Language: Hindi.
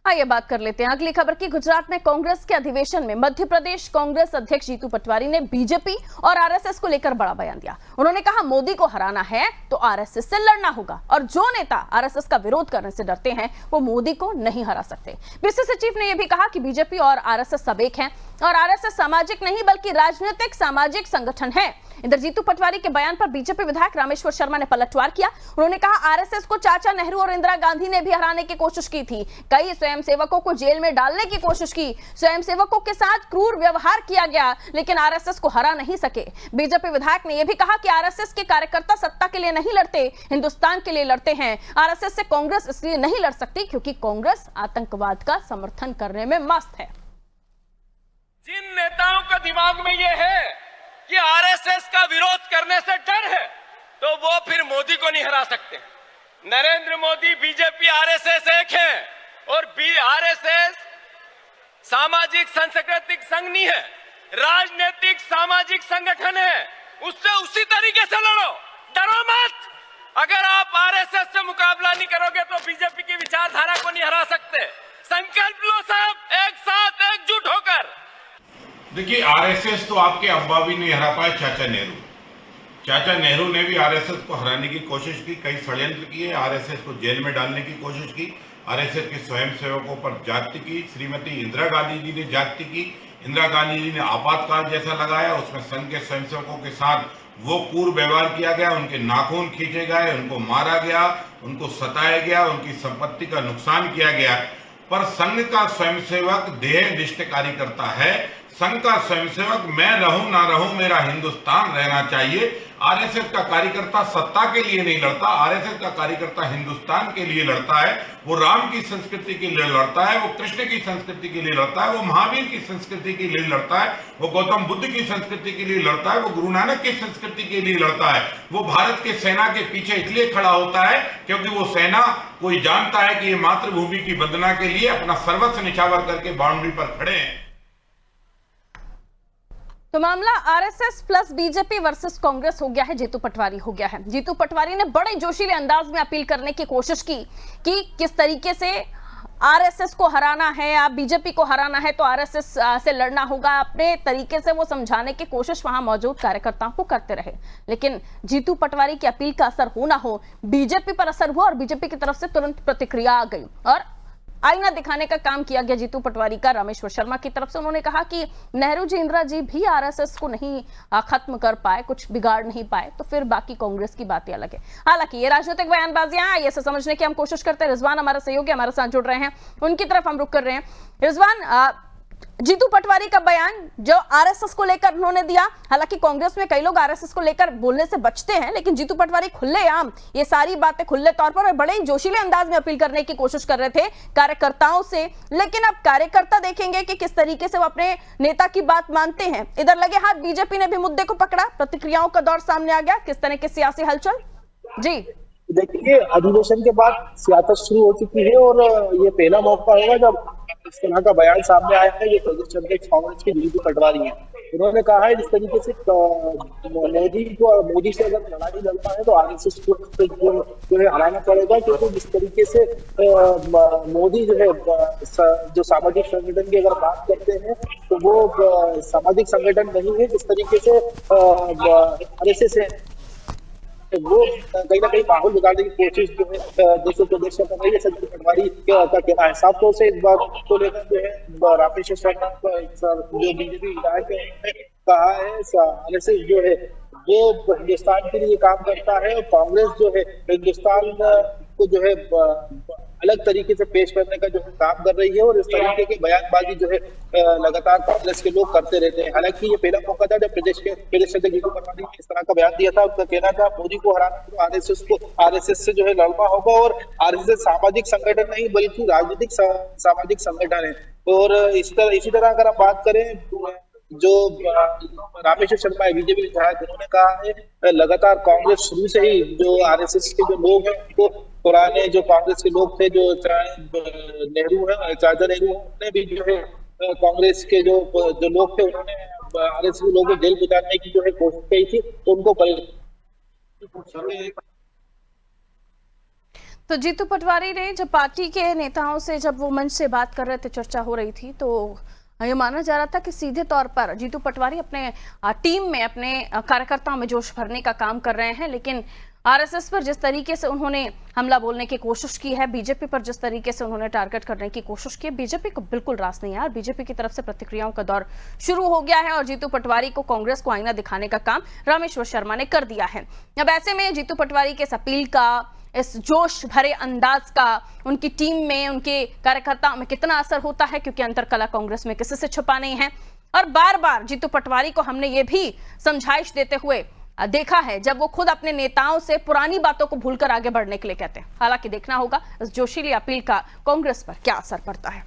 आइए बात कर लेते हैं अगली खबर की। गुजरात में कांग्रेस के अधिवेशन में मध्य प्रदेश कांग्रेस अध्यक्ष जीतू पटवारी ने बीजेपी और आरएसएस को लेकर बड़ा बयान दिया। उन्होंने कहा मोदी को हराना है तो आरएसएस से लड़ना होगा और जो नेता आरएसएस का विरोध करने से डरते हैं वो मोदी को नहीं हरा सकते। पीसीसी चीफ ने यह भी कहा कि बीजेपी और आरएसएस सब एक हैं और आरएसएस सामाजिक नहीं बल्कि राजनीतिक सामाजिक संगठन है। इधर जीतू पटवारी के बयान पर बीजेपी विधायक रामेश्वर शर्मा ने पलटवार किया। उन्होंने कहा आरएसएस को चाचा नेहरू और इंदिरा गांधी ने भी हराने की कोशिश की थी, कई स्वयंसेवकों को जेल में डालने की कोशिश की, स्वयंसेवकों के साथ क्रूर व्यवहार किया गया, लेकिन आरएसएस को हरा नहीं सके। बीजेपी विधायक ने यह भी कहा कि आरएसएस के कार्यकर्ता सत्ता के लिए नहीं लड़ते, हिंदुस्तान के लिए लड़ते हैं। आरएसएस से कांग्रेस इसलिए नहीं लड़ सकती क्योंकि कांग्रेस आतंकवाद का समर्थन करने में मस्त है। जिन नेताओं का दिमाग में यह है कि आरएसएस का विरोध करने से डर है तो वो फिर मोदी को नहीं हरा सकते। नरेंद्र मोदी, बीजेपी, आरएसएस एक है और आरएसएस सामाजिक सांस्कृतिक संघ नहीं है, राजनीतिक सामाजिक संगठन है। उससे उसी तरीके से लड़ो, डरो मत। अगर आप आरएसएस से मुकाबला नहीं करोगे तो बीजेपी की विचारधारा को नहीं हरा सकते। संकल्प लो सब, एक साथ एकजुट होकर। देखिए, आरएसएस तो आपके अब्बा भी नहीं हरा पाए, चाचा नेहरू। चाचा नेहरू ने भी आरएसएस को हराने की कोशिश की, कई षड्यंत्र किए, आरएसएस को जेल में डालने की कोशिश की, आरएसएस के स्वयंसेवकों पर जाति की। श्रीमती इंदिरा गांधी जी ने जाति की। इंदिरा गांधी जी ने आपातकाल जैसा लगाया, उसमें संघ के स्वयंसेवकों के साथ वो क्रूर व्यवहार किया गया, उनके नाखून खींचे गए, उनको मारा गया, उनको सताया गया, उनकी संपत्ति का नुकसान किया गया। पर संघ का स्वयंसेवक देहनिष्ठ कार्यकर्ता है। संघ का स्वयंसेवक मैं रहूं ना रहूं, मेरा हिंदुस्तान रहना चाहिए। आरएसएस का कार्यकर्ता सत्ता के लिए नहीं लड़ता, आरएसएस का कार्यकर्ता हिंदुस्तान के लिए लड़ता है। वो राम की संस्कृति के लिए लड़ता है, वो कृष्ण की संस्कृति के लिए लड़ता है, वो महावीर की संस्कृति के लिए लड़ता है, वो गौतम बुद्ध की संस्कृति के लिए लड़ता है, वो गुरु नानक की संस्कृति के लिए लड़ता है। वो भारत के सेना के पीछे इसलिए खड़ा होता है क्योंकि वो सेना कोई जानता है कि ये मातृभूमि की वंदना के लिए अपना सर्वस्व निछावर करके बाउंड्री पर खड़े हैं। तो मामला RSS plus BJP versus Congress हो गया है, जीतू पटवारी हो गया है। जीतू पटवारी ने बड़े जोशीले अंदाज में अपील करने की कोशिश की कि किस तरीके से आरएसएस को हराना है, आप बीजेपी को हराना है तो आरएसएस से लड़ना होगा। अपने तरीके से वो समझाने की कोशिश वहां मौजूद कार्यकर्ताओं को करते रहे, लेकिन जीतू पटवारी की अपील का असर हो ना हो, बीजेपी पर असर हुआ और बीजेपी की तरफ से तुरंत प्रतिक्रिया आ गई और आईना दिखाने का काम किया गया जीतू पटवारी का रामेश्वर शर्मा की तरफ से। उन्होंने कहा कि नेहरू जी, इंदिरा जी भी आरएसएस को नहीं खत्म कर पाए, कुछ बिगाड़ नहीं पाए, तो फिर बाकी कांग्रेस की बातें अलग है। हालांकि ये राजनीतिक बयानबाजियां हैं, ये समझने की हम कोशिश करते हैं। रिजवान हमारा सहयोगी हमारे साथ जुड़ रहे हैं, उनकी तरफ हम रुख कर रहे हैं। रिजवान, जीतू पटवारी का बयान जो आरएसएस को लेकर उन्होंने दिया, हालांकि कांग्रेस में कई लोग आरएसएस को लेकर बोलने से बचते हैं, लेकिन जीतू पटवारी खुलेआम ये सारी बातें खुले तौर पर बड़े ही जोशीले अंदाज में अपील करने की कोशिश कर रहे थे कार्यकर्ताओं से। लेकिन अब कार्यकर्ता देखेंगे कि किस तरीके से वो अपने नेता की बात मानते हैं। इधर लगे हाथ बीजेपी ने भी मुद्दे को पकड़ा, प्रतिक्रियाओं का दौर सामने आ गया। किस तरह की सियासी हलचल? जी देखिए, अधिवेशन के बाद सियासत शुरू हो चुकी है और ये पहला मौका होगा जब इस तरह का बयान सामने आया है। ये प्रदेश अध्यक्ष कांग्रेस के जीतू पटवारी हैं। उन्होंने कहा है जिस तरीके से मोदी से अगर लड़ाई लड़ता है तो आरएसएस को जो है हराना पड़ेगा, क्योंकि जिस तरीके से मोदी जो है जो सामाजिक संगठन की अगर बात करते हैं तो वो सामाजिक संगठन नहीं है। जिस तरीके से आरएसएस है वो कहीं ना कहीं माहौल बिगाड़ने की कोशिश जो है देश प्रदेश में कर रही है। संजीव पटवारी का कहना है। साफ तौर से इस बात को लेकर जो है रामेश्वर शर्मा जो बीजेपी विधायक है कहा है आरएसएस जो है वो हिंदुस्तान के लिए काम करता है और कांग्रेस जो है हिंदुस्तान को जो है अलग तरीके से पेश करने का जो है काम कर रही है और इस तरीके की बयानबाजी जो है लगातार कांग्रेस के लोग करते रहते हैं। हालांकि ये पहला मौका था जब प्रदेश अध्यक्ष जीतू पटवारी ने इस तरह का बयान दिया था। उनका कहना था मोदी को हराना तो आरएसएस से जो है लड़ना होगा और आरएसएस सामाजिक संगठन नहीं बल्कि राजनीतिक सामाजिक संगठन है। और इसी तरह अगर हम बात करें जो रामेश्वर शर्मा है बीजेपी विधायक, उन्होंने कहा है लगातार कांग्रेस शुरू से ही जो आरएसएस के जो लोग हैं उनको पुराने जो कांग्रेस के लोग थे जो नेहरू है चाचा नेहरू ने भी जो है कांग्रेस के जो लोग थे उन्होंने आरएसएस के लोगों को जेल बिताने की जो है कोशिश की थी, तो उनको तो जीतू पटवारी ने जब पार्टी के नेताओं से जब वो मंच से बात कर रहे थे, चर्चा हो रही थी, तो ये माना जा रहा था कि सीधे तौर पर जीतू पटवारी अपने टीम में, अपने कार्यकर्ताओं में जोश भरने का काम कर रहे हैं। लेकिन आरएसएस पर जिस तरीके से उन्होंने हमला बोलने की कोशिश की है, बीजेपी पर जिस तरीके से उन्होंने टारगेट करने की कोशिश की है, बीजेपी को बिल्कुल रास नहीं है। बीजेपी की तरफ से प्रतिक्रियाओं का दौर शुरू हो गया है और जीतू पटवारी को कांग्रेस को आईना दिखाने का काम रामेश्वर शर्मा ने कर दिया है। अब ऐसे में जीतू पटवारी के इस अपील का, इस जोश भरे अंदाज का उनकी टीम में, उनके कार्यकर्ताओं में कितना असर होता है, क्योंकि अंतरकला कांग्रेस में किसी से छुपा नहीं है। और बार बार जीतू पटवारी को हमने ये भी समझाइश देते हुए देखा है जब वो खुद अपने नेताओं से पुरानी बातों को भूलकर आगे बढ़ने के लिए कहते हैं। हालांकि देखना होगा इस जोशीली अपील का कांग्रेस पर क्या असर पड़ता है।